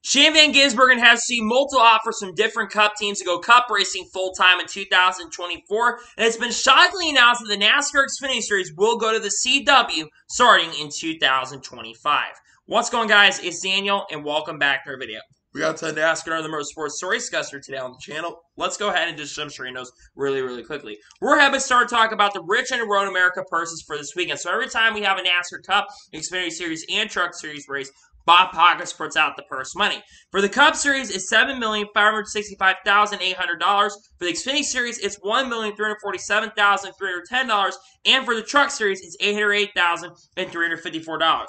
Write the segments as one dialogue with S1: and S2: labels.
S1: Shane Van Gisbergen has seen multiple offers from different Cup teams to go Cup racing full-time in 2024, and it's been shockingly announced that the NASCAR Xfinity Series will go to the CW starting in 2025. What's going on, guys? It's Daniel, and welcome back to our video. We got to NASCAR and other motorsports story discusser today on the channel. Let's go ahead and just jump straight into those really quickly. We're having to start talking about the Richmond and Road America purses for this weekend. So every time we have a NASCAR Cup, Xfinity Series, and Truck Series race, Bob Pockets puts out the purse money. For the Cup Series, it's $7,565,800. For the Xfinity Series, it's $1,347,310. And for the Truck Series, it's $808,354.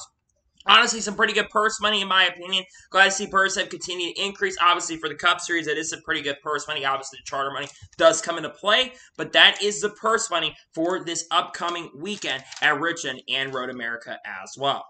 S1: Honestly, some pretty good purse money in my opinion. Glad to see purse have continued to increase. Obviously, for the Cup Series, that is some pretty good purse money. Obviously, the charter money does come into play, but that is the purse money for this upcoming weekend at Richmond and Road America as well.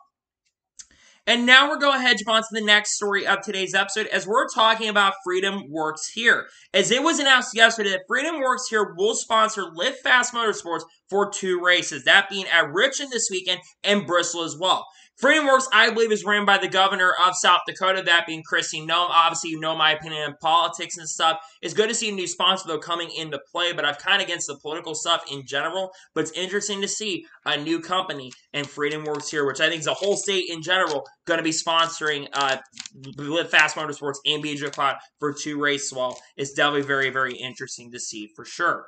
S1: And now we're going to head on to the next story of today's episode as we're talking about Freedomworks here. As it was announced yesterday that Freedomworks here will sponsor Live Fast Motorsports for 2 races, that being at Richmond this weekend and Bristol as well. Freedomworks, I believe, is ran by the governor of South Dakota, that being Kristi Noem. Obviously, you know my opinion on politics and stuff. It's good to see a new sponsor, though, coming into play, but I'm kind of against the political stuff in general. But it's interesting to see a new company and Freedomworks here, which I think is a whole state in general going to be sponsoring Live Fast Motorsports and BJ Cloud for 2 races. Well, it's definitely very interesting to see for sure.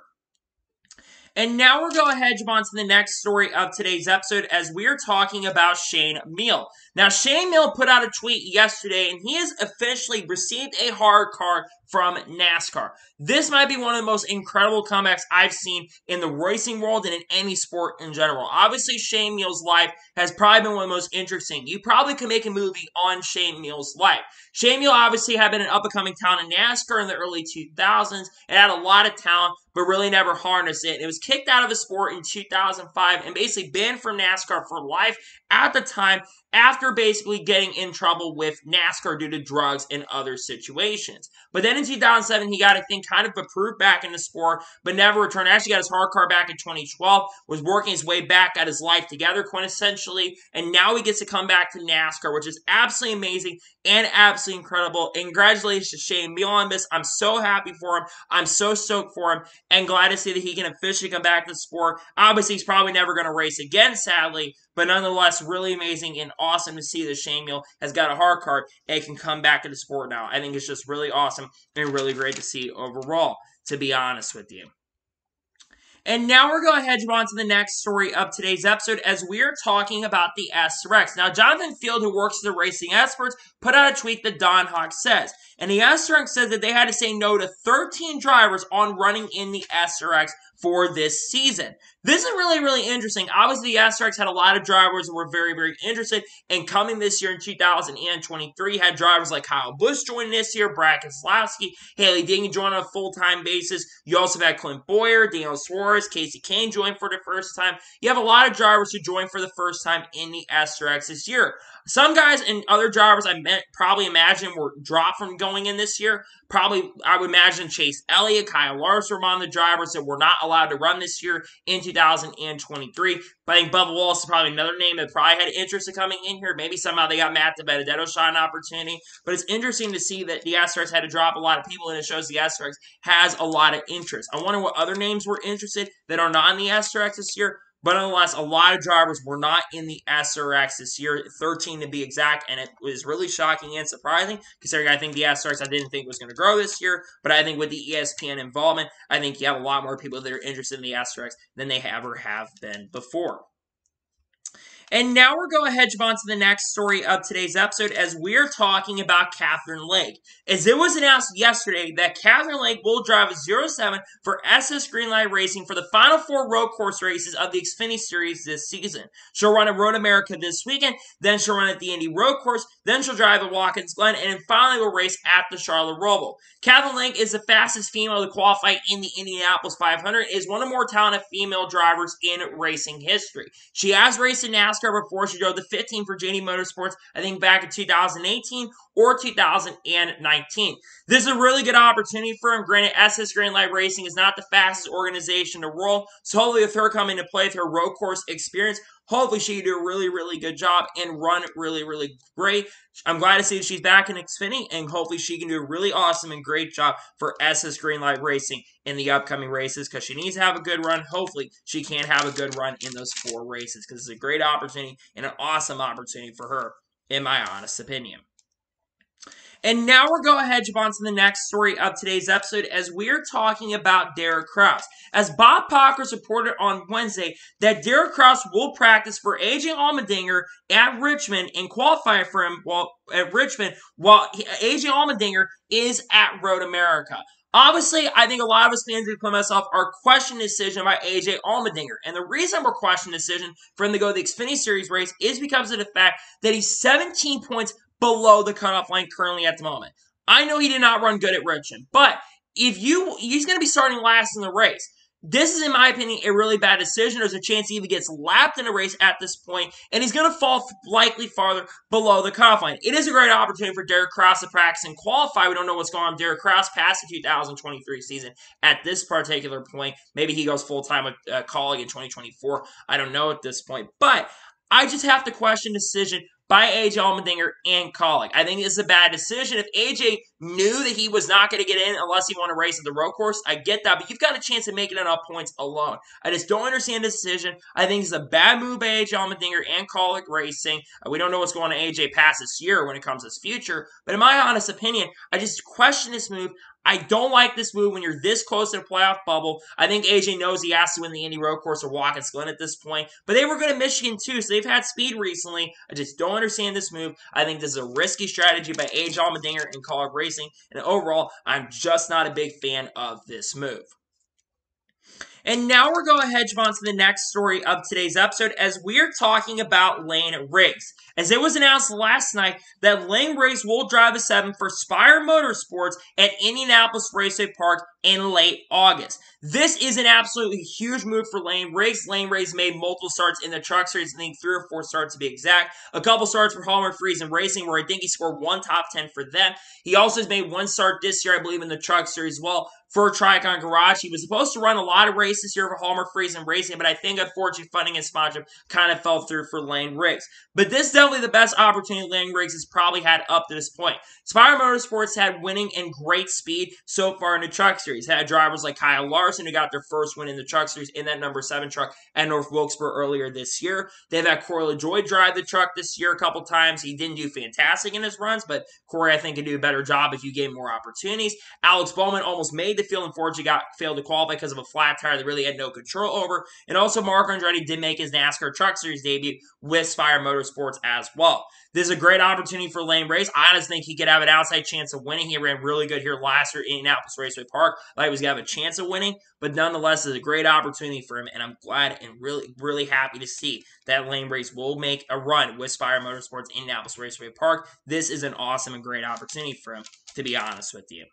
S1: And now we're going to head on to the next story of today's episode as we're talking about Shane Neal. Now, Shane Neal put out a tweet yesterday, and he has officially received a hard card from NASCAR. This might be one of the most incredible comebacks I've seen in the racing world and in any sport in general. Obviously, Shane Neal's life has probably been one of the most interesting. You probably could make a movie on Shane Neal's life. Shane Neal obviously had been an up-and-coming talent in NASCAR in the early 2000s. It had a lot of talent, but really never harnessed it. It was kicked out of the sport in 2005 and basically banned from NASCAR for life at the time after basically getting in trouble with NASCAR due to drugs and other situations. But then in 2007, he got, I think, kind of approved back in the sport, but never returned. Actually got his hard card back in 2012, was working his way back, got his life together quintessentially, and now he gets to come back to NASCAR, which is absolutely amazing and absolutely incredible. And congratulations to Shane Neal on this. I'm so happy for him. I'm so stoked for him, and glad to see that he can officially come back to the sport. Obviously, he's probably never going to race again, sadly, but nonetheless, really amazing and awesome to see that Shane Neal has got a hard card and can come back to the sport now. I think it's just really awesome and really great to see overall, to be honest with you. And now we're going to head on to the next story of today's episode as we're talking about the SRX. Now, Jonathan Field, who works with the Racing Experts, put out a tweet that Don Hawk says. And the SRX says that they had to say no to 13 drivers on running in the SRX for this season. This is really interesting. Obviously, the SRX had a lot of drivers who were very interested in coming this year in 2023. Had drivers like Kyle Busch joining this year, Brad Keselowski, Hailie Deegan joined on a full-time basis. You also had Clint Bowyer, Daniel Suarez, Casey Kane joined for the first time. You have a lot of drivers who joined for the first time in the SRX this year. Some guys and other drivers probably imagine were dropped from going in this year. Probably, I would imagine Chase Elliott, Kyle Larson were among the drivers that were not allowed to run this year in 2023. But I think Bubba Wallace is probably another name that probably had interest in coming in here. Maybe somehow they got Matt DiBenedetto shot an opportunity. But it's interesting to see that the SRX had to drop a lot of people, and it shows the SRX has a lot of interest. I wonder what other names were interested that are not in the SRX this year. But nonetheless, a lot of drivers were not in the SRX this year, 13 to be exact, and it was really shocking and surprising, considering I think the SRX I didn't think was going to grow this year, but I think with the ESPN involvement, I think you have a lot more people that are interested in the SRX than they ever have been before. And now we're going to head on to the next story of today's episode as we're talking about Catherine Lake. As it was announced yesterday that Catherine Lake will drive a 07 for SS Greenlight Racing for the final 4 road course races of the Xfinity Series this season. She'll run at Road America this weekend, then she'll run at the Indy road course, then she'll drive at Watkins Glen, and then finally will race at the Charlotte Roval. Catherine Lake is the fastest female to qualify in the Indianapolis 500, is one of the more talented female drivers in racing history. She has raced in NASCAR before. She drove the 15 for JD Motorsports, I think back in 2018, or 2019. This is a really good opportunity for him. Granted, SS Green Light Racing is not the fastest organization in the world, so hopefully with her coming to play with her road course experience, hopefully she can do a really, really good job and run really, really great. I'm glad to see that she's back in Xfinity, and hopefully she can do a really awesome and great job for SS Greenlight Racing in the upcoming races, because she needs to have a good run. Hopefully she can have a good run in those 4 races, because it's a great opportunity and an awesome opportunity for her, in my honest opinion. And now we're going ahead to jump on to the next story of today's episode, as we're talking about Derek Krauss. As Bob Pockers reported on Wednesday that Derek Krauss will practice for AJ Allmendinger at Richmond and qualify for him while AJ Allmendinger is at Road America. Obviously, I think a lot of us fans, including myself, are questioning the decision by AJ Allmendinger. And the reason we're questioning the decision for him to go to the Xfinity Series race is because of the fact that he's 17 points below the cutoff line currently at the moment. I know he did not run good at Richmond, but he's going to be starting last in the race. This is, in my opinion, a really bad decision. There's a chance he even gets lapped in a race at this point, and he's going to fall likely farther below the cutoff line. It is a great opportunity for Derek Krauss to practice and qualify. We don't know what's going on with Derek Krauss past the 2023 season at this particular point. Maybe he goes full-time with Colleague in 2024. I don't know at this point, but I just have to question the decision by AJ Allmendinger and Colleague. I think it's a bad decision. If AJ knew that he was not going to get in unless he won a race at the road course, I get that, but you've got a chance of making enough points alone. I just don't understand the decision. I think it's a bad move by AJ Allmendinger and Colleague Racing. We don't know what's going on to AJ past this year when it comes to his future, but in my honest opinion, I just question this move. I don't like this move when you're this close to the playoff bubble. I think AJ knows he has to win the Indy road course or Watkins Glen at this point. But they were good at Michigan too, so they've had speed recently. I just don't understand this move. I think this is a risky strategy by AJ Allmendinger and Colleague Racing. And overall, I'm just not a big fan of this move. And now we're going ahead to move on to the next story of today's episode, as we're talking about Lane Riggs. As it was announced last night that Lane Riggs will drive the 7 for Spire Motorsports at Indianapolis Raceway Park in late August. This is an absolutely huge move for Lane Riggs. Lane Riggs made multiple starts in the truck series, I think 3 or 4 starts to be exact. A couple starts for Hallmark Friesen Racing, where I think he scored 1 top 10 for them. He also has made 1 start this year, I believe, in the truck series as well for Tricon Garage. He was supposed to run a lot of races this year for Hallmark Friesen Racing, but I think unfortunately funding and sponsorship kind of fell through for Lane Riggs. But this is definitely the best opportunity Lane Riggs has probably had up to this point. Spire Motorsports had winning and great speed so far in the truck series. Had drivers like Kyle Larson, who got their first win in the truck series in that number 7 truck at North Wilkesboro earlier this year. They've had Corey LaJoie drive the truck this year a couple times. He didn't do fantastic in his runs, but Corey, I think, can do a better job if you gave him more opportunities. Alex Bowman almost made the field, unfortunately failed to qualify because of a flat tire that really had no control over. And also Mark Andretti did make his NASCAR Truck Series debut with Spire Motorsports as well. This is a great opportunity for Lane Riggs. I honestly think he could have an outside chance of winning. He ran really good here last year in Indianapolis Raceway Park. Like he was going to have a chance of winning, but nonetheless, it's a great opportunity for him, and I'm glad and really, really happy to see that Lane Riggs will make a run with Spire Motorsports in Indianapolis Raceway Park. This is an awesome and great opportunity for him, to be honest with you.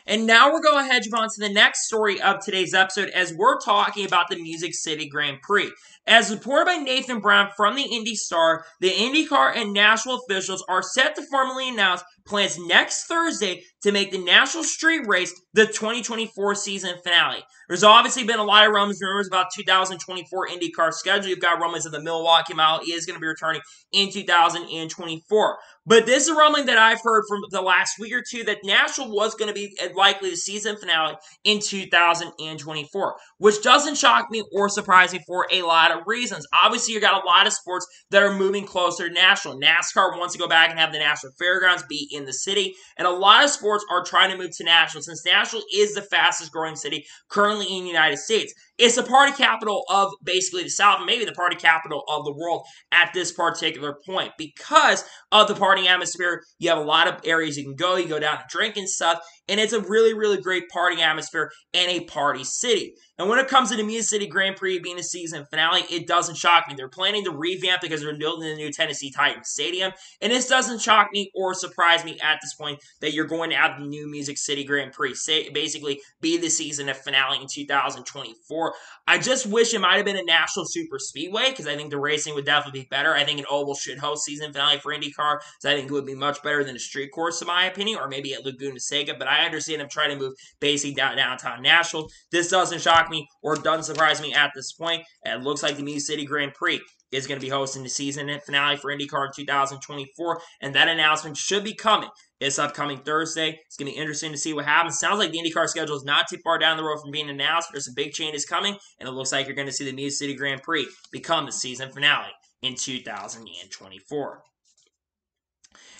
S1: And now we're going ahead to move on to the next story of today's episode, as we're talking about the Music City Grand Prix. As reported by Nathan Brown from the Indy Star, the IndyCar and Nashville officials are set to formally announce plans next Thursday to make the National Street Race the 2024 season finale. There's obviously been a lot of rumors about 2024 IndyCar schedule. You've got rumors of the Milwaukee Mile is going to be returning in 2024. But this is a rumbling that I've heard from the last week or two that Nashville was going to be likely the season finale in 2024, which doesn't shock me or surprise me for a lot of reasons. Obviously, you got a lot of sports that are moving closer to Nashville. NASCAR wants to go back and have the National Fairgrounds be in the city, and a lot of sports are trying to move to Nashville since Nashville is the fastest growing city currently in the United States. It's the party capital of basically the South, and maybe the party capital of the world at this particular point. Because of the party atmosphere, you have a lot of areas you can go. You go down to drink and stuff, and it's a really, really great party atmosphere and a party city. And when it comes to the Music City Grand Prix being the season finale, it doesn't shock me. They're planning to revamp because they're building the new Tennessee Titans Stadium, and this doesn't shock me or surprise me at this point that you're going to have the new Music City Grand Prix basically be the season of finale in 2024. I just wish it might have been a National Super Speedway because I think the racing would definitely be better. I think an oval should host season finale for IndyCar So I think it would be much better than a street course, in my opinion, or maybe at Laguna Seca. But I understand them trying to move basically downtown Nashville. This doesn't shock me or doesn't surprise me at this point. It looks like the Music City Grand Prix is going to be hosting the season finale for IndyCar in 2024, and that announcement should be coming this upcoming Thursday. It's going to be interesting to see what happens. Sounds like the IndyCar schedule is not too far down the road from being announced. There's some big changes coming, and it looks like you're going to see the Music City Grand Prix become the season finale in 2024.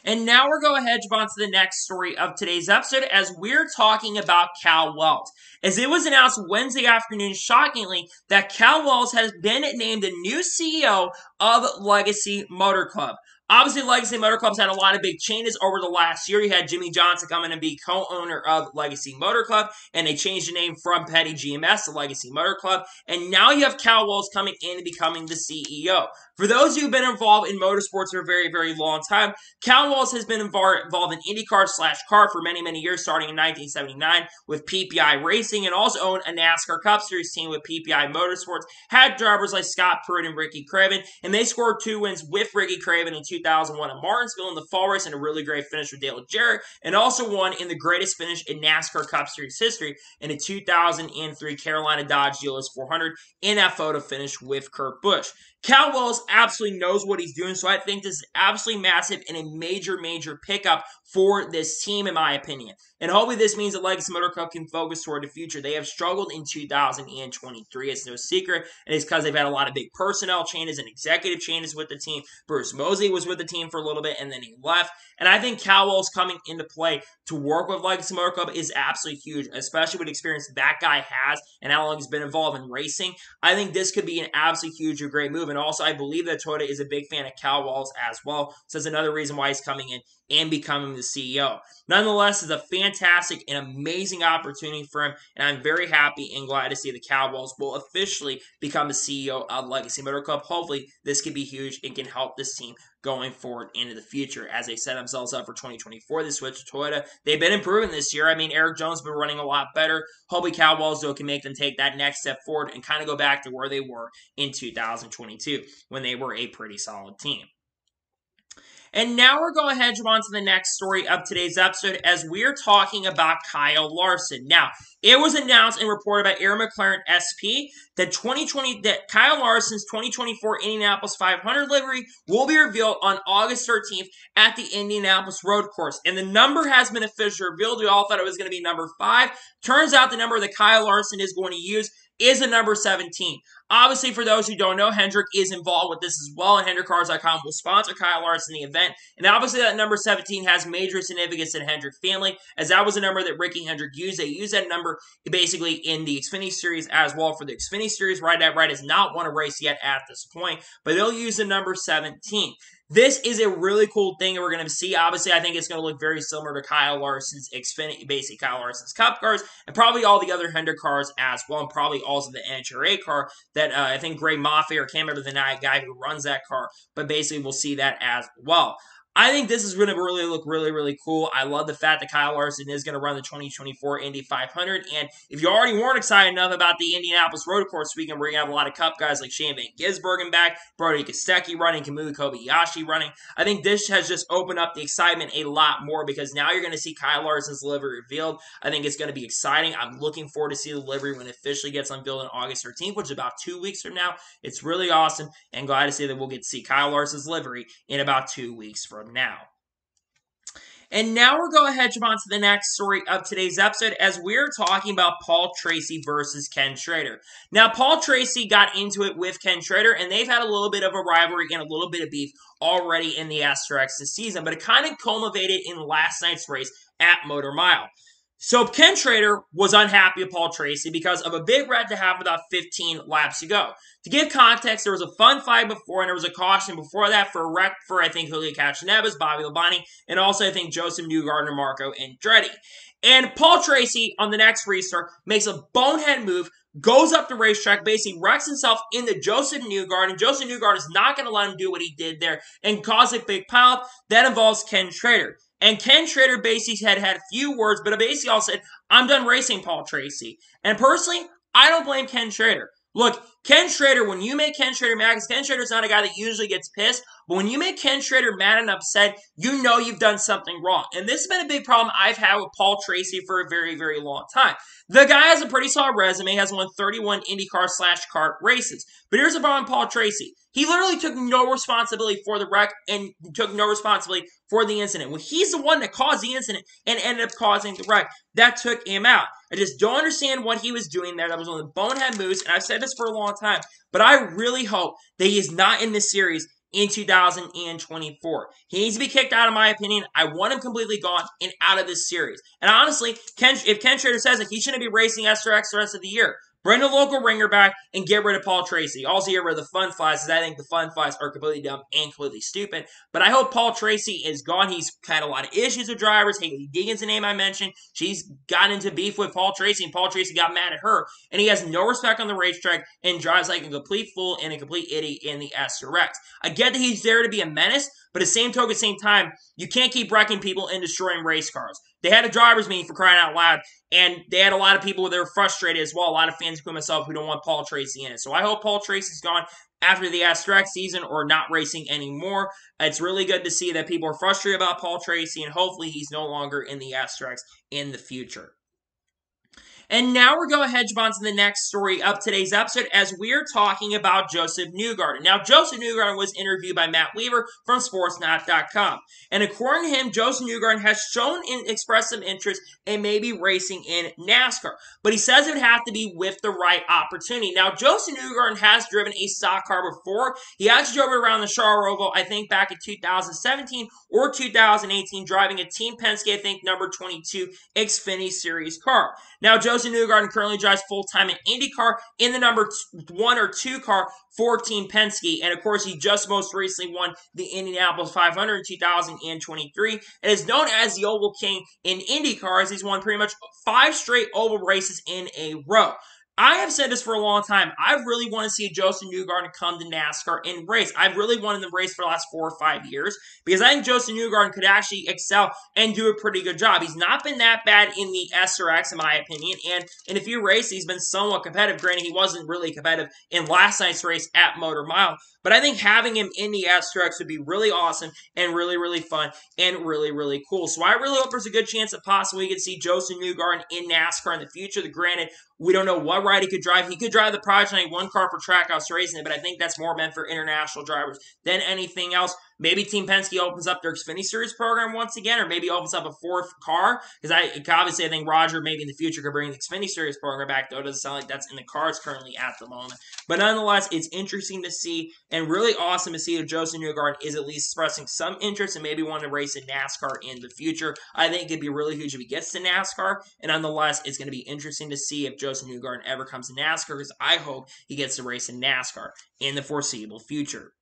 S1: And now we're going to jump on to the next story of today's episode as we're talking about Cowwalls. As it was announced Wednesday afternoon, shockingly, that Cowwalls has been named the new CEO of Legacy Motor Club. Obviously, Legacy Motor Club's had a lot of big changes over the last year. You had Jimmy Johnson come in and be co-owner of Legacy Motor Club, and they changed the name from Petty GMS to Legacy Motor Club. And now you have Cowwalls coming in and becoming the CEO. For those who've been involved in motorsports for a very, very long time, Cowwalls has been involved in IndyCar/car for many, many years, starting in 1979 with PPI Racing, and also owned a NASCAR Cup Series team with PPI Motorsports, had drivers like Scott Pruitt and Ricky Craven, and they scored 2 wins with Ricky Craven in 2001 at Martinsville in the fall race, and a really great finish with Dale Jarrett, and also won in the greatest finish in NASCAR Cup Series history in a 2003 Carolina Dodge GLS 400 in that photo finish with Kurt Busch. Cowwalls absolutely knows what he's doing, so I think this is absolutely massive and a major, major pickup for this team, in my opinion. And hopefully this means that Legacy Motor Club can focus toward the future. They have struggled in 2023. It's no secret, and it's because they've had a lot of big personnel changes and executive changes with the team. Bruce Mosley was with the team for a little bit, and then he left. And I think Cowwalls coming into play to work with Legacy Motor Club is absolutely huge, especially with the experience that guy has and how long he's been involved in racing. I think this could be an absolutely huge and great move. And also, I believe that Toyota is a big fan of Cowwalls as well. So that's another reason why he's coming in and becoming the CEO. Nonetheless, it's a fantastic and amazing opportunity for him, and I'm very happy and glad to see the Cowwalls will officially become the CEO of Legacy Motor Club. Hopefully, this can be huge and can help this team going forward into the future as they set themselves up for 2024. They switch to Toyota. They've been improving this year. I mean, Eric Jones has been running a lot better. Hopefully, Cowwalls, though, can make them take that next step forward and kind of go back to where they were in 2022 when they were a pretty solid team. And now we're going to jump on to the next story of today's episode as we're talking about Kyle Larson. Now, it was announced and reported by Air McLaren SP that Kyle Larson's 2024 Indianapolis 500 livery will be revealed on August 13th at the Indianapolis Road Course. And the number has been officially revealed. We all thought it was going to be number 5. Turns out the number that Kyle Larson is going to use is the number 17. Obviously, for those who don't know, Hendrick is involved with this as well, and HendrickCars.com will sponsor Kyle Larson in the event. And obviously, that number 17 has major significance in Hendrick family, as that was a number that Ricky Hendrick used. They used that number basically in the Xfinity Series as well. For the Xfinity Series, Ride That Right has not won a race yet at this point, but they'll use the number 17. This is a really cool thing that we're going to see. Obviously, I think it's going to look very similar to Kyle Larson's Xfinity, basically Kyle Larson's Cup cars, and probably all the other Hendrick cars as well, and probably also the NHRA car that I think Greg Maffei, or can't remember the guy who runs that car, but basically we'll see that as well. I think this is going to really look really, really cool. I love the fact that Kyle Larson is going to run the 2024 Indy 500. And if you already weren't excited enough about the Indianapolis Road Course weekend, we're going to have a lot of Cup guys like Shane Van Gisbergen back, Brody Kostecki running, Kamui Kobayashi running. I think this has just opened up the excitement a lot more because now you're going to see Kyle Larson's livery revealed. I think it's going to be exciting. I'm looking forward to see the livery when it officially gets unveiled on August 13th, which is about 2 weeks from now. It's really awesome, and glad to see that we'll get to see Kyle Larson's livery in about 2 weeks from now. And now we're going to jump on to the next story of today's episode as we're talking about Paul Tracy versus Ken Schrader. Now, Paul Tracy got into it with Ken Schrader, and they've had a little bit of a rivalry and a little bit of beef already in the Astroneves this season, but it kind of culminated in last night's race at Motor Mile. So Ken Schrader was unhappy with Paul Tracy because of a big red to have about 15 laps to go. To give context, there was a fun fight before, and there was a caution before that for a wreck for, I think, Helio Castroneves, Bobby Labonte, and also, I think, Joseph Newgarden and Marco Andretti. And Paul Tracy, on the next restart, makes a bonehead move, goes up the racetrack, basically wrecks himself into Joseph Newgarden. Joseph Newgarden is not going to let him do what he did there and cause a big pileup. That involves Ken Schrader. And Ken Schrader basically had a few words, but basically all said, I'm done racing Paul Tracy. And personally, I don't blame Ken Schrader. Look, Ken Schrader, when you make Ken Schrader mad, because Ken Schrader's not a guy that usually gets pissed, but when you make Ken Schrader mad and upset, you know you've done something wrong. And this has been a big problem I've had with Paul Tracy for a very, very long time. The guy has a pretty solid resume, has won 31 IndyCar/kart races. But here's the problem with Paul Tracy. He literally took no responsibility for the wreck and took no responsibility for the incident. Well, he's the one that caused the incident and ended up causing the wreck. That took him out. I just don't understand what he was doing there. That was one of the bonehead moves, and I've said this for a long time, but I really hope that he is not in this series in 2024. He needs to be kicked out, in my opinion. I want him completely gone and out of this series. And honestly, if Ken Schrader says it, he shouldn't be racing SRX the rest of the year. Bring a local ringer back and get rid of Paul Tracy. Also get rid of the fun flies, because I think the fun flies are completely dumb and completely stupid. But I hope Paul Tracy is gone. He's had a lot of issues with drivers. Haley Deegan's the name I mentioned. She's gotten into beef with Paul Tracy, and Paul Tracy got mad at her. And he has no respect on the racetrack and drives like a complete fool and a complete idiot in the SRX. I get that he's there to be a menace, but at the same token, same time, you can't keep wrecking people and destroying race cars. They had a driver's meeting, for crying out loud, and they had a lot of people that were frustrated as well. A lot of fans, including myself, who don't want Paul Tracy in it. So I hope Paul Tracy's gone after the SRX season or not racing anymore. It's really good to see that people are frustrated about Paul Tracy, and hopefully he's no longer in the SRX in the future. And now we're going to hedge on to the next story of today's episode as we're talking about Joseph Newgarden. Now, Joseph Newgarden was interviewed by Matt Weaver from Sportsnet.com. And according to him, Joseph Newgarden has expressed some interest in maybe racing in NASCAR. But he says it would have to be with the right opportunity. Now, Joseph Newgarden has driven a stock car before. He actually drove it around the Charles Oval, I think, back in 2017 or 2018, driving a Team Penske, I think, number 22 Xfinity Series car. Now, Joseph Newgarden currently drives full-time in IndyCar in the number 1 or 2 car for Team Penske. And, of course, he just most recently won the Indianapolis 500 in 2023 and is known as the Oval King in IndyCar, as he's won pretty much 5 straight Oval races in a row. I have said this for a long time. I really want to see Joseph Newgarden come to NASCAR and race. I've really wanted him to race for the last 4 or 5 years because I think Joseph Newgarden could actually excel and do a pretty good job. He's not been that bad in the SRX, in my opinion, and in a few races, he's been somewhat competitive. Granted, he wasn't really competitive in last night's race at Motor Mile, but I think having him in the SRX would be really awesome and really, really fun and really, really cool. So I really hope there's a good chance that possibly we could see Joseph Newgarden in NASCAR in the future. Granted, we don't know what ride he could drive. He could drive the Project 91 car for Trackhouse Racing, but I think that's more meant for international drivers than anything else. Maybe Team Penske opens up their Xfinity Series program once again, or maybe opens up a 4th car, because obviously I think Roger maybe in the future could bring the Xfinity Series program back, though it doesn't sound like that's in the cards currently at the moment. But nonetheless, it's interesting to see and really awesome to see that Joseph Newgarden is at least expressing some interest and maybe wanting to race in NASCAR in the future. I think it'd be really huge if he gets to NASCAR, and nonetheless, it's going to be interesting to see if Joseph Newgarden ever comes to NASCAR, because I hope he gets to race in NASCAR in the foreseeable future.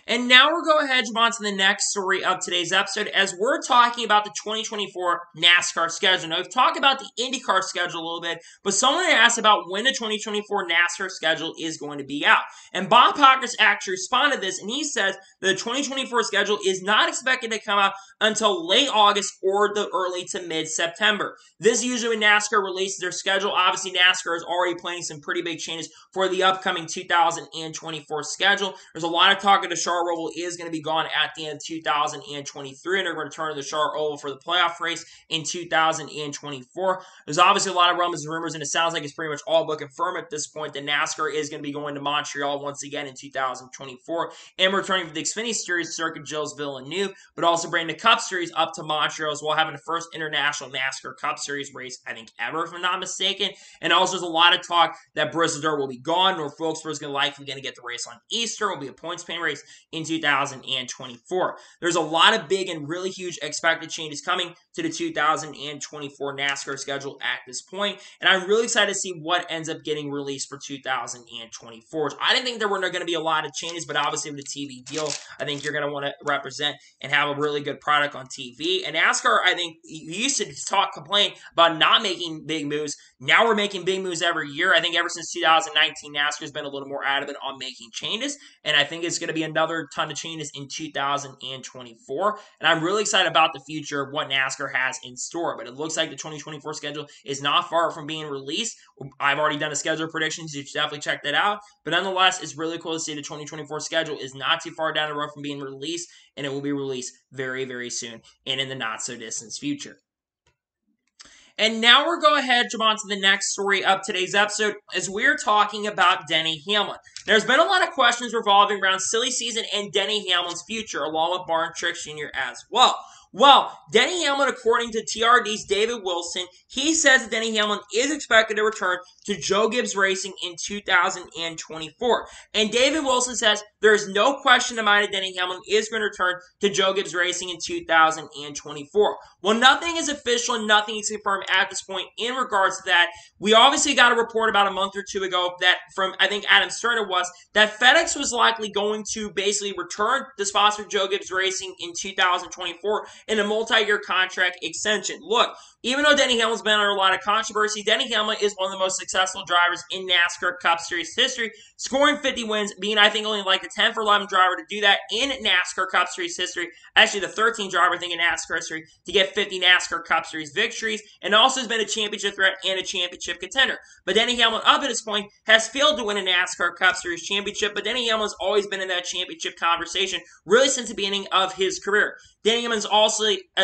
S1: And now we're going ahead and move on to the next story of today's episode as we're talking about the 2024 NASCAR schedule. Now, we've talked about the IndyCar schedule a little bit, but someone asked about when the 2024 NASCAR schedule is going to be out. And Bob Pockrass actually responded to this, and he says the 2024 schedule is not expected to come out until late August or the early to mid-September. This is usually when NASCAR releases their schedule. Obviously, NASCAR is already planning some pretty big changes for the upcoming 2024 schedule. There's a lot of talk of the Charles Oval is going to be gone at the end of 2023, and they're going to return to the Charles Oval for the playoff race in 2024. There's obviously a lot of rumors and rumors, and it sounds like it's pretty much all but confirmed at this point that NASCAR is going to be going to Montreal once again in 2024 and returning for the Xfinity Series circuit Gilles Villeneuve, but also bringing the Cup Series up to Montreal as well, having the first international NASCAR Cup Series race, I think, ever, if I'm not mistaken. And also there's a lot of talk that Bristol Dirt will be gone. North Wilkesboro is likely going to get the race on Easter. It will be a points paying race in 2024. There's a lot of big and really huge expected changes coming to the 2024 NASCAR schedule at this point, and I'm really excited to see what ends up getting released for 2024. I didn't think there were going to be a lot of changes, but obviously with the TV deal, I think you're going to want to represent and have a really good product on TV. And NASCAR, I think, used to complain about not making big moves. Now we're making big moves every year. I think ever since 2019, NASCAR has been a little more adamant on making changes, and I think it's going to be another another ton of changes in 2024. And I'm really excited about the future of what NASCAR has in store. But it looks like the 2024 schedule is not far from being released. I've already done a schedule prediction, so you should definitely check that out. But nonetheless, it's really cool to see the 2024 schedule is not too far down the road from being released, and it will be released very, very soon and in the not-so-distant future. And now we're going ahead and jump on to the next story of today's episode as we're talking about Denny Hamlin. There's been a lot of questions revolving around silly season and Denny Hamlin's future, along with Barn Tricks Jr. as well. Well, Denny Hamlin, according to TRD's David Wilson, he says that Denny Hamlin is expected to return to Joe Gibbs Racing in 2024. And David Wilson says there is no question in mind that Denny Hamlin is going to return to Joe Gibbs Racing in 2024. Well, nothing is official and nothing is confirmed at this point in regards to that. We obviously got a report about a month or two ago that from, I think, Adam Stern was, that FedEx was likely going to basically return the sponsor Joe Gibbs Racing in 2024 in a multi-year contract extension. Look, even though Denny Hamlin's been under a lot of controversy, Denny Hamlin is one of the most successful drivers in NASCAR Cup Series history, scoring 50 wins, being, I think, only like the 10th or 11th driver to do that in NASCAR Cup Series history. Actually, the 13th driver, I think, in NASCAR history to get 50 NASCAR Cup Series victories, and also has been a championship threat and a championship contender. But Denny Hamlin, up at this point, has failed to win a NASCAR Cup Series championship, but Denny Hamlin's always been in that championship conversation, really since the beginning of his career. Denny Hamlin is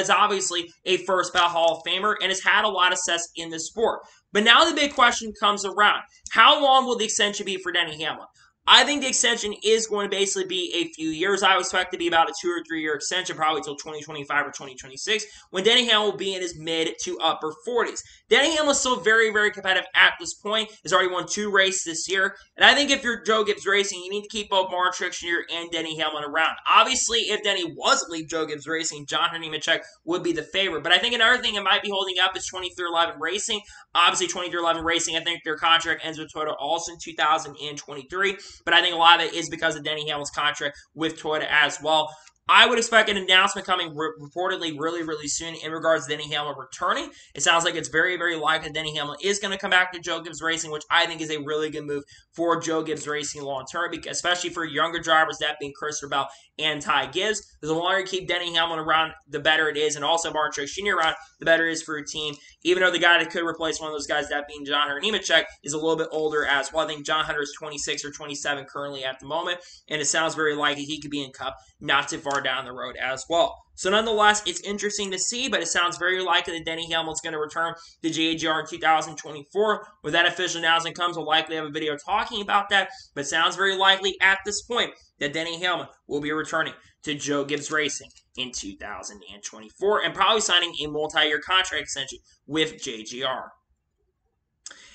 S1: obviously a first ballot Hall of Famer and has had a lot of success in the sport. But now the big question comes around. How long will the extension be for Denny Hamlin? I think the extension is going to basically be a few years. I would expect to be about a 2 or 3 year extension, probably until 2025 or 2026, when Denny Hamlin will be in his mid to upper 40s. Denny Hamlin is still very, very competitive at this point. He's already won 2 races this year. And I think if you're Joe Gibbs Racing, you need to keep both Barn Tricks Jr. and Denny Hamlin around. Obviously, if Denny was to leave Joe Gibbs Racing, John Hunter Nemechek would be the favorite. But I think another thing that might be holding up is 2311 Racing. Obviously, 2311 Racing, I think their contract ends with Toyota also in 2023. But I think a lot of it is because of Denny Hamlin's contract with Toyota as well. I would expect an announcement coming reportedly really, really soon in regards to Denny Hamlin returning. It sounds like it's very, very likely Denny Hamlin is going to come back to Joe Gibbs Racing, which I think is a really good move for Joe Gibbs Racing long term, especially for younger drivers, that being Christopher Bell and Ty Gibbs. The longer you keep Denny Hamlin around, the better it is, and also Barn Tricks Jr. around, the better it is for your team. Even though the guy that could replace one of those guys, that being John Hunter Nemechek, is a little bit older as well. I think John Hunter is 26 or 27 currently at the moment, and it sounds very likely he could be in Cup not too far down the road as well. So nonetheless, it's interesting to see, but it sounds very likely that Denny Hamlin's going to return to JGR in 2024. When that official announcement comes, we'll likely have a video talking about that, but it sounds very likely at this point that Denny Hamlin will be returning to Joe Gibbs Racing in 2024 and probably signing a multi-year contract extension with JGR.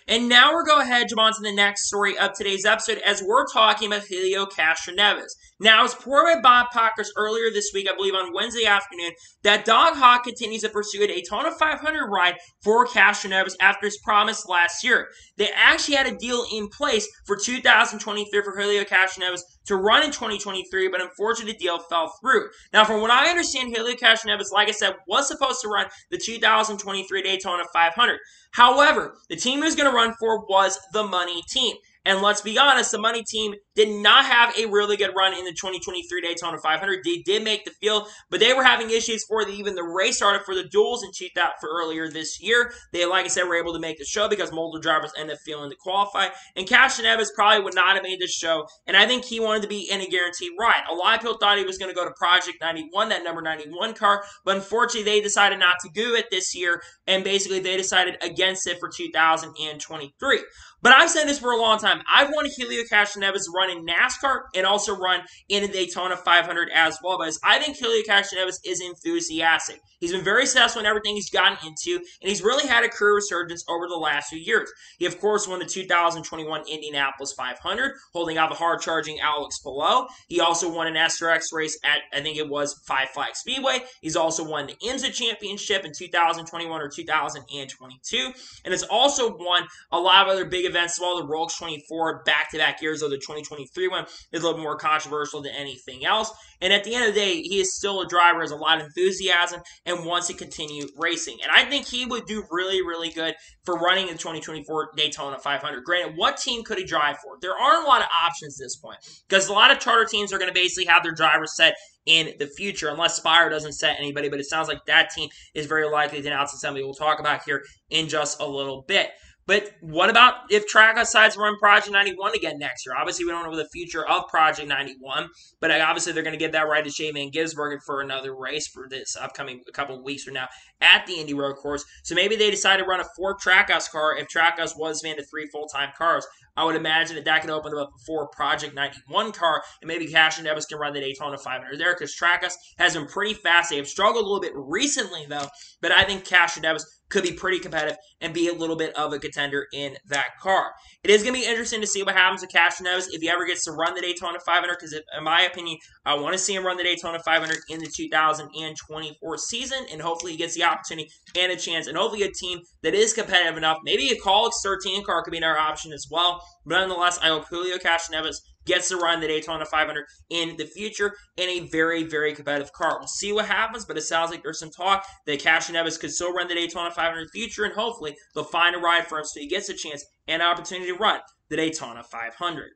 S1: And now we're going ahead and jump on to the next story of today's episode as we're talking about Helio Castroneves. Now, as reported by Bob Pockers earlier this week, I believe on Wednesday afternoon, that Dog Hawk continues to pursue a Daytona 500 ride for Castroneves after his promise last year. They actually had a deal in place for 2023 for Helio Castroneves to run in 2023, but unfortunately the deal fell through. Now, from what I understand, Helio Castroneves, like I said, was supposed to run the 2023 Daytona 500. However, the team he was going to run for was the Money Team. And let's be honest, the Money Team did not have a really good run in the 2023 Daytona 500. They did make the field, but they were having issues for even the race started for the duels in 2000 for earlier this year. They, like I said, were able to make the show because multiple drivers ended up failing to qualify. And Castroneves probably would not have made this show, and I think he wanted to be in a guaranteed ride. A lot of people thought he was going to go to Project 91, that number 91 car, but unfortunately they decided not to do it this year, and basically they decided against it for 2023. But I've said this for a long time. I've wanted Helio Castroneves to run in NASCAR and also run in a Daytona 500 as well, because I think Helio Castroneves is enthusiastic. He's been very successful in everything he's gotten into, and he's really had a career resurgence over the last few years. He, of course, won the 2021 Indianapolis 500, holding out the hard-charging Alex Palou. He also won an SRX race at, I think it was Five Flag Speedway. He's also won the IMSA Championship in 2021 or 2022, and has also won a lot of other big events as well. The Rolex 24 back-to-back years, though the 2023 one is a little more controversial than anything else. And at the end of the day, he is still a driver, has a lot of enthusiasm, and wants to continue racing. And I think he would do really, really good for running the 2024 Daytona 500. Granted, what team could he drive for? There aren't a lot of options at this point, because a lot of charter teams are going to basically have their drivers set in the future, unless Spire doesn't set anybody, but it sounds like that team is very likely to announce somebody we'll talk about here in just a little bit. But what about if Track decides to run Project 91 again next year? Obviously, we don't know the future of Project 91, but obviously they're going to give that right to Shea Van Gisbergen for another race for this upcoming couple of weeks from now at the Indy Road Course. So maybe they decide to run a 4 Trackhouse car if Trackhouse was manned to 3 full-time cars. I would imagine that could open up for Project 91 car, and maybe Castroneves can run the Daytona 500 there, because Trackhouse has been pretty fast. They have struggled a little bit recently, though, but I think Castroneves could be pretty competitive and be a little bit of a contender in that car. It is going to be interesting to see what happens with Castroneves if he ever gets to run the Daytona 500, because in my opinion, I want to see him run the Daytona 500 in the 2024 season, and hopefully he gets the opportunity and a chance, and hopefully a team that is competitive enough. Maybe a Cowwalls 13 car could be another option as well, but nonetheless, I hope Helio Castroneves gets to run the Daytona 500 in the future in a very, very competitive car. We'll see what happens, but it sounds like there's some talk that Castroneves could still run the Daytona 500 in the future, and hopefully they'll find a ride for him so he gets a chance and opportunity to run the Daytona 500.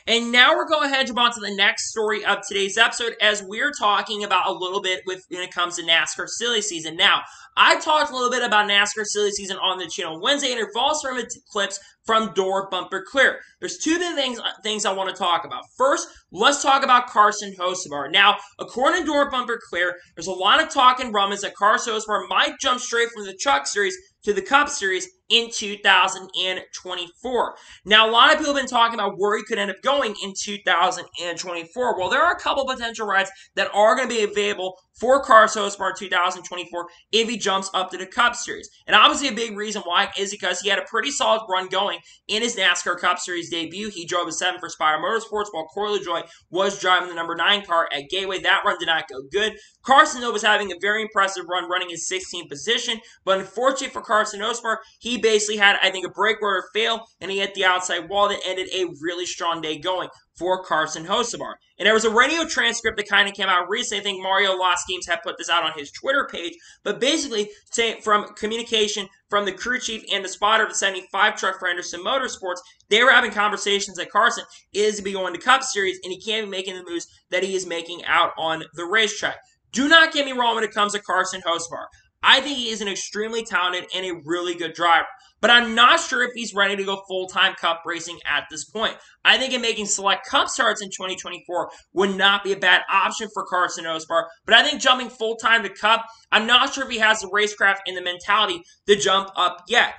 S1: And now we're going ahead and jump on to the next story of today's episode, as we're talking about a little bit when it comes to NASCAR silly season. Now, I talked a little bit about NASCAR silly season on the channel Wednesday, and it involves some clips from Door Bumper Clear. There's two things I want to talk about. First, let's talk about Carson Hocevar. Now, according to Door Bumper Clear, there's a lot of talk and rumors that Carson Hocevar might jump straight from the Truck Series to the Cup Series in 2024. Now, a lot of people have been talking about where he could end up going in 2024. Well, there are a couple potential rides that are going to be available for Carson Hocevar in 2024 if he jumps up to the Cup Series. And obviously a big reason why is because he had a pretty solid run going in his NASCAR Cup Series debut. He drove a 7 for Spire Motorsports, while Corey LaJoie was driving the number 9 car at Gateway. That run did not go good. Carson, though, was having a very impressive run, running in 16th position, but unfortunately for Carson Hocevar, he basically had, I think, a brake rotor fail, and he hit the outside wall that ended a really strong day going for Carson Hocevar. And there was a radio transcript that kind of came out recently. I think Mario Lost Games had put this out on his Twitter page, but basically saying from communication from the crew chief and the spotter of the 75 truck for Henderson Motorsports, they were having conversations that Carson is to be going to Cup Series, and he can't be making the moves that he is making out on the racetrack. Do not get me wrong when it comes to Carson Hocevar. I think he is an extremely talented and a really good driver, but I'm not sure if he's ready to go full-time Cup racing at this point. I think in making select Cup starts in 2024 would not be a bad option for Carson Hocevar, but I think jumping full-time to Cup, I'm not sure if he has the racecraft and the mentality to jump up yet.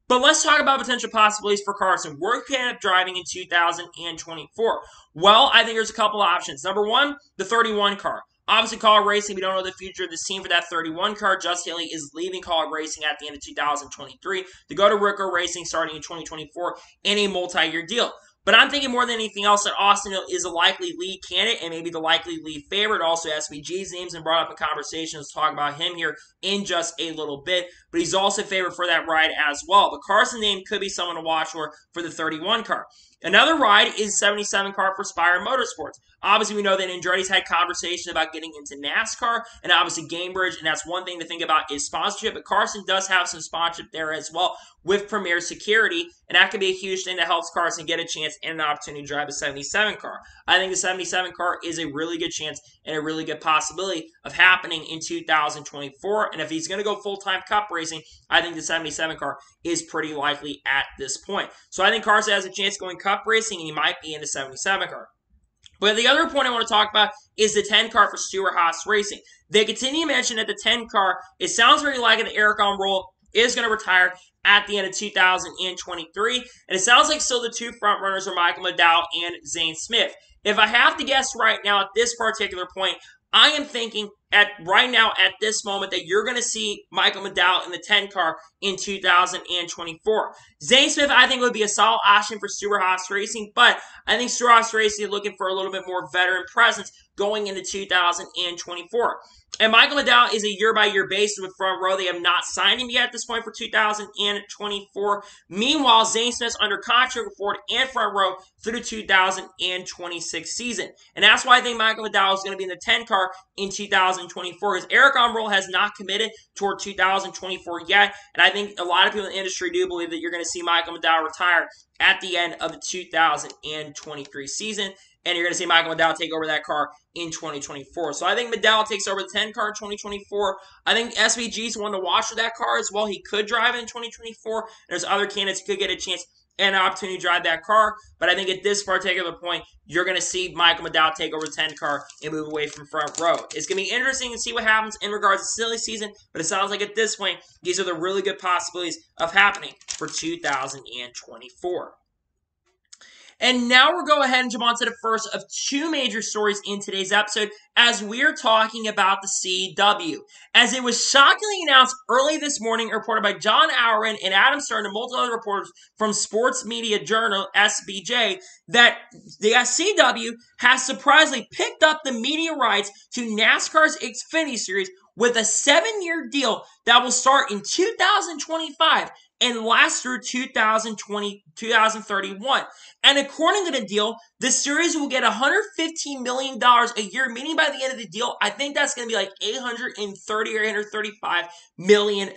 S1: But let's talk about potential possibilities for Carson. Where he can end up driving in 2024? Well, I think there's a couple options. Number one, the 31 car. Obviously, College Racing, we don't know the future of this team for that 31 car. Justin Haley is leaving College Racing at the end of 2023 to go to Rico Racing starting in 2024 in a multi-year deal. But I'm thinking more than anything else that Austin Hill is a likely lead candidate and maybe the likely lead favorite. Also, SVG's names and brought up a conversation. Let's talk about him here in just a little bit. But he's also favored for that ride as well. But Carson's name could be someone to watch for the 31 car. Another ride is 77 car for Spire Motorsports. Obviously, we know that Andretti's had conversations about getting into NASCAR and obviously Gamebridge, and that's one thing to think about is sponsorship. But Carson does have some sponsorship there as well with Premier Security, and that could be a huge thing that helps Carson get a chance and an opportunity to drive a 77 car. I think the 77 car is a really good chance and a really good possibility of happening in 2024. And if he's going to go full-time Cup racing, I think the 77 car is pretty likely at this point. So I think Carson has a chance going Cup racing, and he might be in the 77 car. But the other point I want to talk about is the 10 car for Stewart Haas Racing. They continue to mention that the 10 car, it sounds very likely that Eric Almirola is going to retire at the end of 2023. And it sounds like still the two front runners are Michael McDowell and Zane Smith. If I have to guess right now at this particular point, I am thinking at right now at this moment that you're going to see Michael McDowell in the 10 car in 2024. Zane Smith, I think, would be a solid option for Stewart-Haas Racing, but I think Stewart-Haas Racing is looking for a little bit more veteran presence going into 2024. And Michael McDowell is a year-by-year basis with Front Row. They have not signed him yet at this point for 2024. Meanwhile, Zane Smith's under contract with Ford and Front Row through the 2026 season. And that's why I think Michael McDowell is going to be in the 10 car in 2024, because Eric Umbrell has not committed toward 2024 yet. And I think a lot of people in the industry do believe that you're going to see Michael McDowell retire at the end of the 2023 season. And you're going to see Michael McDowell take over that car in 2024. So I think McDowell takes over the 10 car in 2024. I think SVG's one to watch for that car as well. He could drive it in 2024. There's other candidates who could get a chance and an opportunity to drive that car. But I think at this particular point, you're going to see Michael McDowell take over the 10 car and move away from Front Row. It's going to be interesting to see what happens in regards to silly season, but it sounds like at this point, these are the really good possibilities of happening for 2024. And now we'll go ahead and jump on to the first of two major stories in today's episode as we're talking about the CW. As it was shockingly announced early this morning, reported by John Alwyn and Adam Stern and multiple other reporters from Sports Media Journal, SBJ, that the CW has surprisingly picked up the media rights to NASCAR's Xfinity Series with a 7-year deal that will start in 2025 and last through 2031. And according to the deal, the series will get $115 million a year, meaning by the end of the deal, I think that's going to be like $830 or $835 million.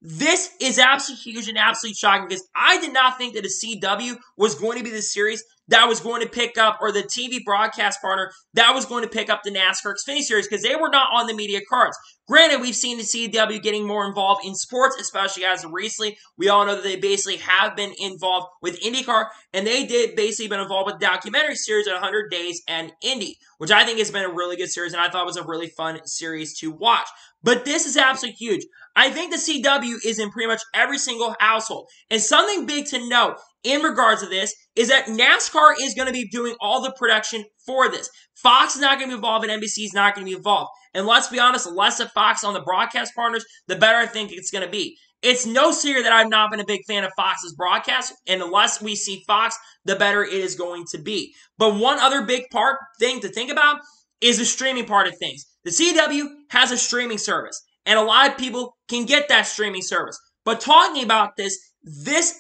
S1: This is absolutely huge and absolutely shocking because I did not think that the CW was going to be the series that was going to pick up, or the TV broadcast partner that was going to pick up the NASCAR Xfinity Series, because they were not on the media cards. Granted, we've seen the CW getting more involved in sports, especially as of recently. We all know that they basically have been involved with IndyCar, and they did basically been involved with the documentary series at 100 Days and Indy, which I think has been a really good series, and I thought was a really fun series to watch. But this is absolutely huge. I think the CW is in pretty much every single household. And something big to note in regards to this is that NASCAR is going to be doing all the production for this. Fox is not going to be involved, and NBC is not going to be involved. And let's be honest, the less of Fox on the broadcast partners, the better I think it's going to be. It's no secret that I've not been a big fan of Fox's broadcast, and the less we see Fox, the better it is going to be. But one other big thing to think about is the streaming part of things. The CW has a streaming service, and a lot of people can get that streaming service. But talking about this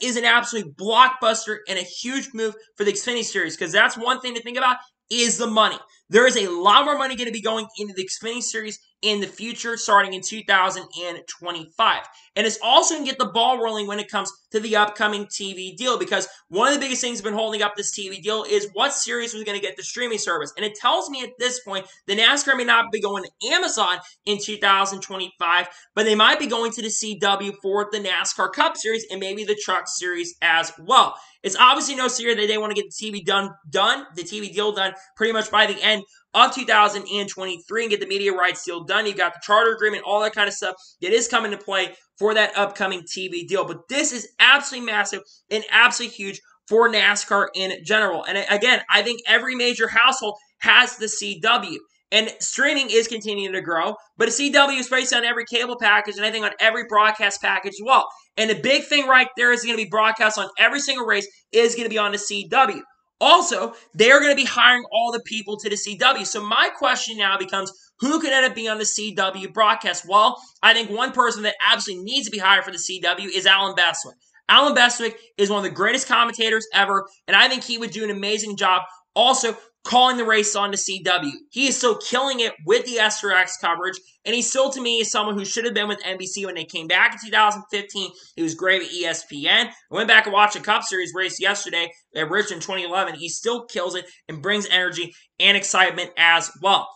S1: is an absolute blockbuster and a huge move for the Xfinity Series, because that's one thing to think about is the money. There is a lot more money going to be going into the Xfinity Series in the future, starting in 2025. And it's also going to get the ball rolling when it comes to the upcoming TV deal, because one of the biggest things that's been holding up this TV deal is what series was going to get the streaming service. And it tells me at this point, the NASCAR may not be going to Amazon in 2025, but they might be going to the CW for the NASCAR Cup Series and maybe the Truck Series as well. It's obviously no secret that they want to get the TV the TV deal done pretty much by the end of 2023 and get the media rights deal done. You've got the charter agreement, all that kind of stuff that is coming to play for that upcoming TV deal. But this is absolutely massive and absolutely huge for NASCAR in general. And again, I think every major household has the CW. And streaming is continuing to grow, but a CW is based on every cable package and I think on every broadcast package as well. And the big thing right there is going to be broadcast on every single race is going to be on the CW. Also, they're going to be hiring all the people to the CW. So my question now becomes, who could end up being on the CW broadcast? Well, I think one person that absolutely needs to be hired for the CW is Alan Bestwick. Alan Bestwick is one of the greatest commentators ever, and I think he would do an amazing job also calling the race on the CW. He is still killing it with the SRX coverage, and he still, to me, is someone who should have been with NBC when they came back in 2015. He was great at ESPN. I went back and watched a Cup Series race yesterday at Richmond 2011. He still kills it and brings energy and excitement as well.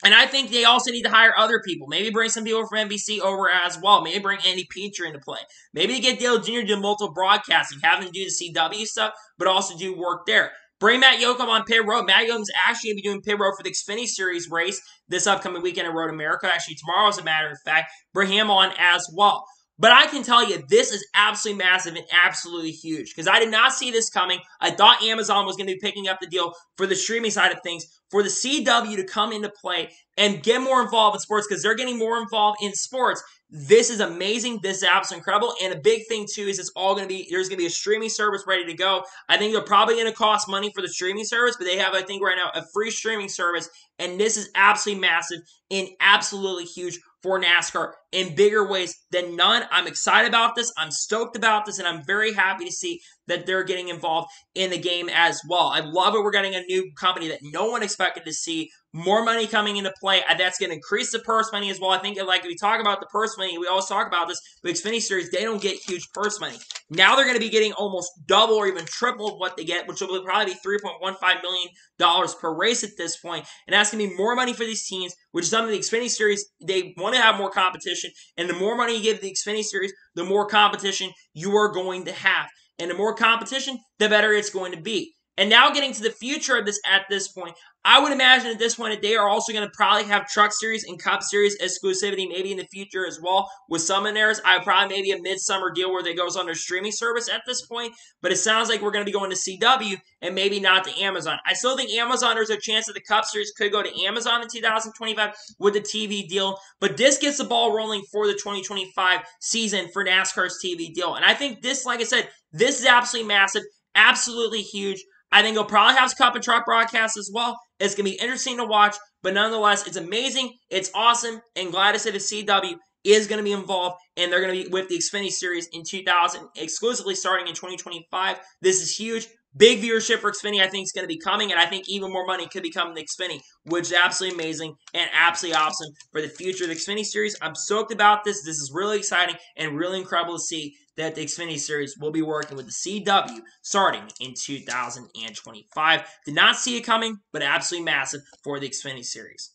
S1: And I think they also need to hire other people. Maybe bring some people from NBC over as well. Maybe bring Andy Petrie into play. Maybe get Dale Jr. to do multiple broadcasting, have him do the CW stuff, but also do work there. Bring Matt Yoakum on pit road. Matt Yoakum's actually going to be doing pit road for the Xfinity Series race this upcoming weekend at Road America. Actually, tomorrow, as a matter of fact. Bring him on as well. But I can tell you, this is absolutely massive and absolutely huge, because I did not see this coming. I thought Amazon was going to be picking up the deal for the streaming side of things, for the CW to come into play and get more involved in sports because they're getting more involved in sports. This is amazing. This is absolutely incredible. And a big thing, too, is it's all going to be, there's going to be a streaming service ready to go. I think they're probably going to cost money for the streaming service, but they have, I think, right now a free streaming service. And this is absolutely massive and absolutely huge for NASCAR in bigger ways than none. I'm excited about this. I'm stoked about this, and I'm very happy to see that they're getting involved in the game as well. I love it. We're getting a new company that no one expected to see. More money coming into play. That's going to increase the purse money as well. I think, like we talk about the purse money, we always talk about this, but Xfinity Series, they don't get huge purse money. Now they're going to be getting almost double or even triple of what they get, which will probably be $3.15 million per race at this point. And that's going to be more money for these teams, which is something the Xfinity Series, they want to have more competition. And the more money you give the Xfinity Series, the more competition you are going to have. And the more competition, the better it's going to be. And now getting to the future of this at this point, I would imagine at this point that they are also going to probably have Truck Series and Cup Series exclusivity maybe in the future as well. With some in theirs, I would probably maybe a midsummer deal where they goes on their streaming service at this point. But it sounds like we're going to be going to CW and maybe not to Amazon. I still think Amazon, there's a chance that the Cup Series could go to Amazon in 2025 with the TV deal. But this gets the ball rolling for the 2025 season for NASCAR's TV deal. And I think this, like I said, this is absolutely massive, absolutely huge. I think they'll probably have Cup and Truck broadcasts as well. It's going to be interesting to watch, but nonetheless, it's amazing, it's awesome, and glad to say the CW is going to be involved, and they're going to be with the Xfinity Series in 2000, exclusively starting in 2025. This is huge. Big viewership for Xfinity, I think, is going to be coming, and I think even more money could be coming to Xfinity, which is absolutely amazing and absolutely awesome for the future of the Xfinity Series. I'm stoked about this. This is really exciting and really incredible to see that the Xfinity Series will be working with the CW starting in 2025. Did not see it coming, but absolutely massive for the Xfinity Series.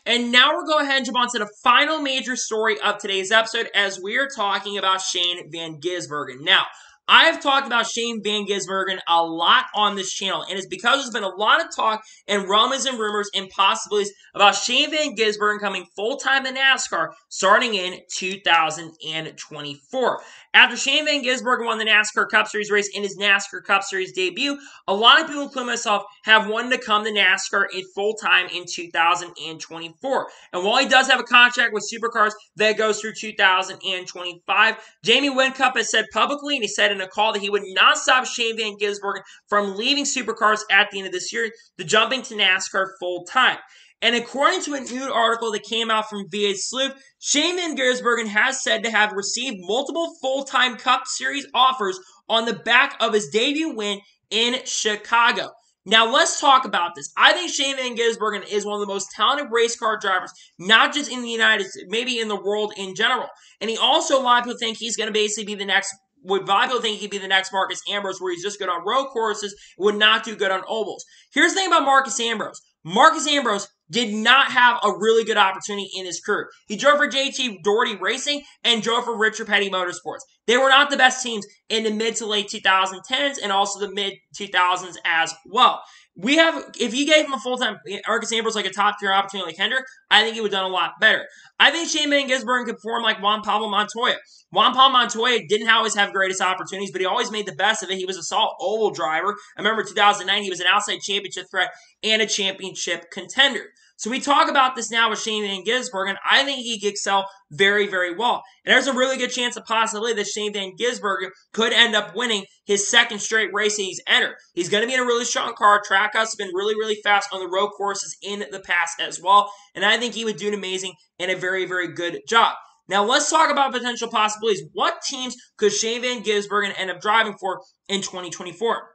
S1: And now we'll go ahead and jump on to the final major story of today's episode as we are talking about Shane Van Gisbergen. Now, I have talked about Shane Van Gisbergen a lot on this channel, and it's because there's been a lot of talk and rumors and rumors and possibilities about Shane Van Gisbergen coming full-time in NASCAR starting in 2024. After Shane Van Gisbergen won the NASCAR Cup Series race in his NASCAR Cup Series debut, a lot of people, including myself, have wanted to come to NASCAR full-time in 2024. And while he does have a contract with Supercars that goes through 2025, Jamie Whincup has said publicly, and he said in a call, that he would not stop Shane Van Gisbergen from leaving Supercars at the end of this year to jumping to NASCAR full-time. And according to a new article that came out from V8 Sleuth, Shane Van Gisbergen has said to have received multiple full-time Cup Series offers on the back of his debut win in Chicago. Now, let's talk about this. I think Shane Van Gisbergen is one of the most talented race car drivers, not just in the United States, maybe in the world in general. And he also, a lot of people think he's going to basically be the next, would a lot of people think he'd be the next Marcus Ambrose, where he's just good on road courses, would not do good on ovals. Here's the thing about Marcus Ambrose. Marcus Ambrose did not have a really good opportunity in his career. He drove for JT Doherty Racing and drove for Richard Petty Motorsports. They were not the best teams in the mid to late 2010s and also the mid 2000s as well. If you gave him a full-time Marcus Ambrose like a top-tier opportunity like Hendrick, I think he would have done a lot better. I think Shane Van Gisbergen could perform like Juan Pablo Montoya. Juan Pablo Montoya didn't always have greatest opportunities, but he always made the best of it. He was a solid oval driver. I remember 2009, he was an outside championship threat and a championship contender. So we talk about this now with Shane Van Gisbergen. I think he could excel very, very well. And there's a really good chance of possibility that Shane Van Gisbergen could end up winning his second straight race that he's entered. He's going to be in a really strong car. Trackhouse has been really, really fast on the road courses in the past as well. And I think he would do an amazing and a very, very good job. Now, let's talk about potential possibilities. What teams could Shane Van Gisbergen end up driving for in 2024?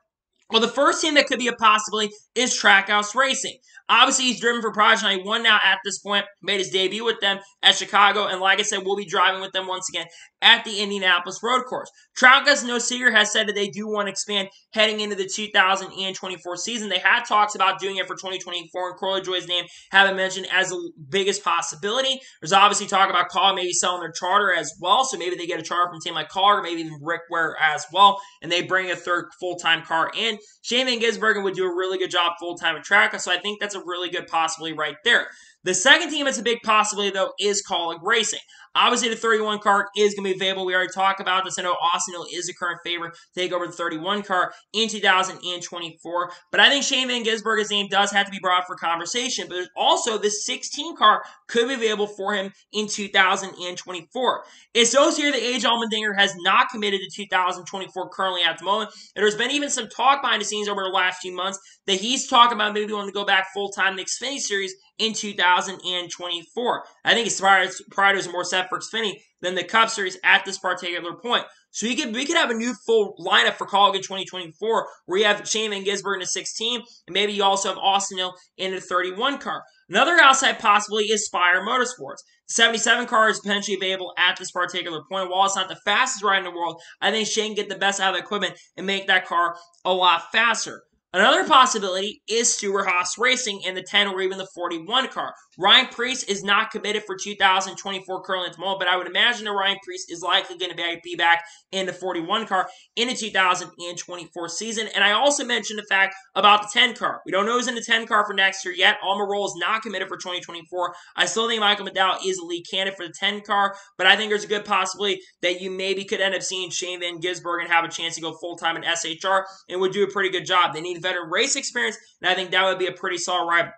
S1: Well, the first team that could be a possibility is Trackhouse Racing. Obviously, he's driven for Prodigy 91 now at this point, made his debut with them at Chicago, and like I said, we'll be driving with them once again at the Indianapolis Road Course. Trackhouse, no secret, has said that they do want to expand heading into the 2024 season. They had talks about doing it for 2024, and Corey Joy's name haven't mentioned as the biggest possibility. There's obviously talk about Call maybe selling their charter as well, so maybe they get a charter from a team like Call or maybe even Rick Ware as well, and they bring a third full-time car in. Shane Van Gisbergen would do a really good job full-time at Trackhouse, so I think that's a really good possibility right there. The second team that's a big possibility, though, is Kaulig Racing. Obviously, the 31 car is going to be available. We already talked about this. I know Austin Hill is the current favorite to take over the 31 car in 2024. But I think Shane Van Gisbergen's name does have to be brought up for conversation. But there's also the 16 car could be available for him in 2024. It's those here that A.J. Allmendinger has not committed to 2024 currently at the moment. And there's been even some talk behind the scenes over the last few months that he's talking about maybe wanting to go back full-time in the Xfinity Series in 2024. I think his priorities are more set for Xfinity than the Cup Series at this particular point. So we could have a new full lineup for Kaulig in 2024 where you have Shane Van Gisbergen in the 16, and maybe you also have Austin Hill in the 31 car. Another outside possibility is Spire Motorsports. The 77 car is potentially available at this particular point. While it's not the fastest ride in the world, I think Shane can get the best out of the equipment and make that car a lot faster. Another possibility is Stewart-Haas Racing in the 10 or even the 41 car. Ryan Preece is not committed for 2024 currently at the moment, but I would imagine that Ryan Preece is likely going to be back in the 41 car in the 2024 season. And I also mentioned the fact about the 10 car. We don't know who's in the 10 car for next year yet. Almirola is not committed for 2024. I still think Michael McDowell is the lead candidate for the 10 car, but I think there's a good possibility that you maybe could end up seeing Shane Van Gisbergen have a chance to go full-time in SHR and would do a pretty good job. They need veteran race experience, and I think that would be a pretty solid ride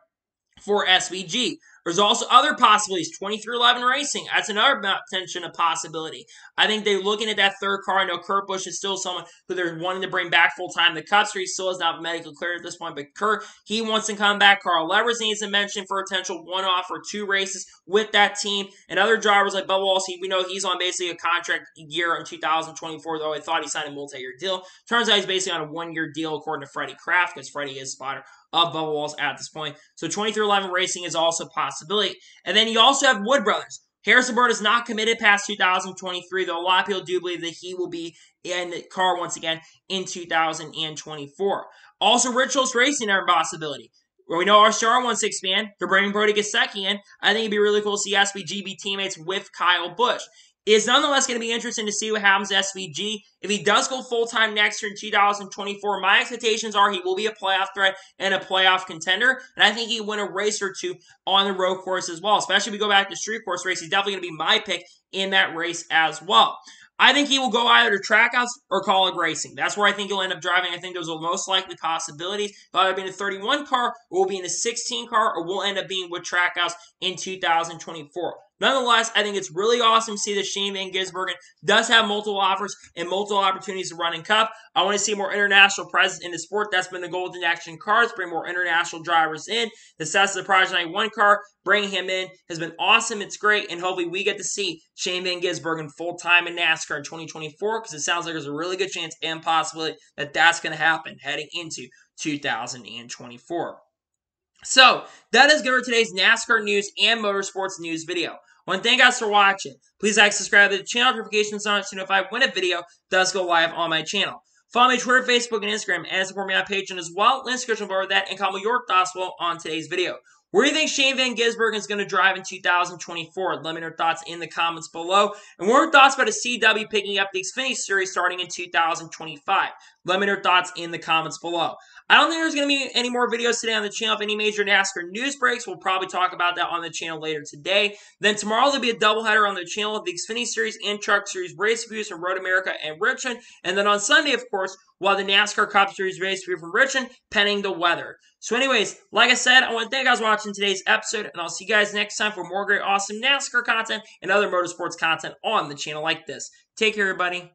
S1: for SVG. There's also other possibilities. 2311 Racing, that's another potential possibility. I think they're looking at that third car. I know Kurt Busch is still someone who they're wanting to bring back full-time. The Cup Series still is not medically cleared at this point, but Kurt, he wants to come back. Carl Levers needs to mention for a potential one-off or two races with that team. And other drivers like Bubba Wallace, we know he's on basically a contract year in 2024, though I thought he signed a multi-year deal. Turns out he's basically on a one-year deal according to Freddie Kraft, because Freddie is a spotter of Bubba Wallace at this point. So 2311 Racing is also a possibility. And then you also have Wood Brothers. Harrison Burton is not committed past 2023, though a lot of people do believe that he will be in the car once again in 2024. Also, Richards Racing are a possibility. Where we know our Star wants to expand. They're bringing Brody Gesicki in. I think it'd be really cool to see SVG be teammates with Kyle Busch. It's nonetheless going to be interesting to see what happens to SVG. If he does go full-time next year in 2024, my expectations are he will be a playoff threat and a playoff contender, and I think he will win a race or two on the road course as well. Especially if we go back to street course race, he's definitely going to be my pick in that race as well. I think he will go either to Trackhouse or Kaulig Racing. That's where I think he'll end up driving. I think those are the most likely possibilities. He'll either be in a 31 car, or will be in a 16 car, or will end up being with Trackhouse in 2024. Nonetheless, I think it's really awesome to see that Shane Van Gisbergen does have multiple offers and multiple opportunities to run in Cup. I want to see more international presence in the sport. That's been the goal of the Action Cars, bring more international drivers in. The success of the Project 91 car, bringing him in, has been awesome. It's great, and hopefully we get to see Shane Van Gisbergen full-time in NASCAR in 2024, because it sounds like there's a really good chance and possibility that that's going to happen heading into 2024. So, that is good for today's NASCAR news and motorsports news video. I want to thank you guys for watching. Please like, subscribe to the channel, notifications on to notify when a video does go live on my channel. Follow me on Twitter, Facebook, and Instagram, and support me on Patreon as well. Link in the description below that, and comment your thoughts on today's video. Where do you think Shane Van Gisbergen is going to drive in 2024? Let me know your thoughts in the comments below. And what are your thoughts about a CW picking up the Xfinity Series starting in 2025? Let me know your thoughts in the comments below. I don't think there's going to be any more videos today on the channel. If any major NASCAR news breaks, we'll probably talk about that on the channel later today. Then tomorrow there'll be a doubleheader on the channel of the Xfinity Series and Truck Series race reviews from Road America and Richmond. And then on Sunday, of course, we'll have the NASCAR Cup Series race review from Richmond, pending the weather. So anyways, like I said, I want to thank you guys for watching today's episode, and I'll see you guys next time for more great, awesome NASCAR content and other motorsports content on the channel like this. Take care, everybody.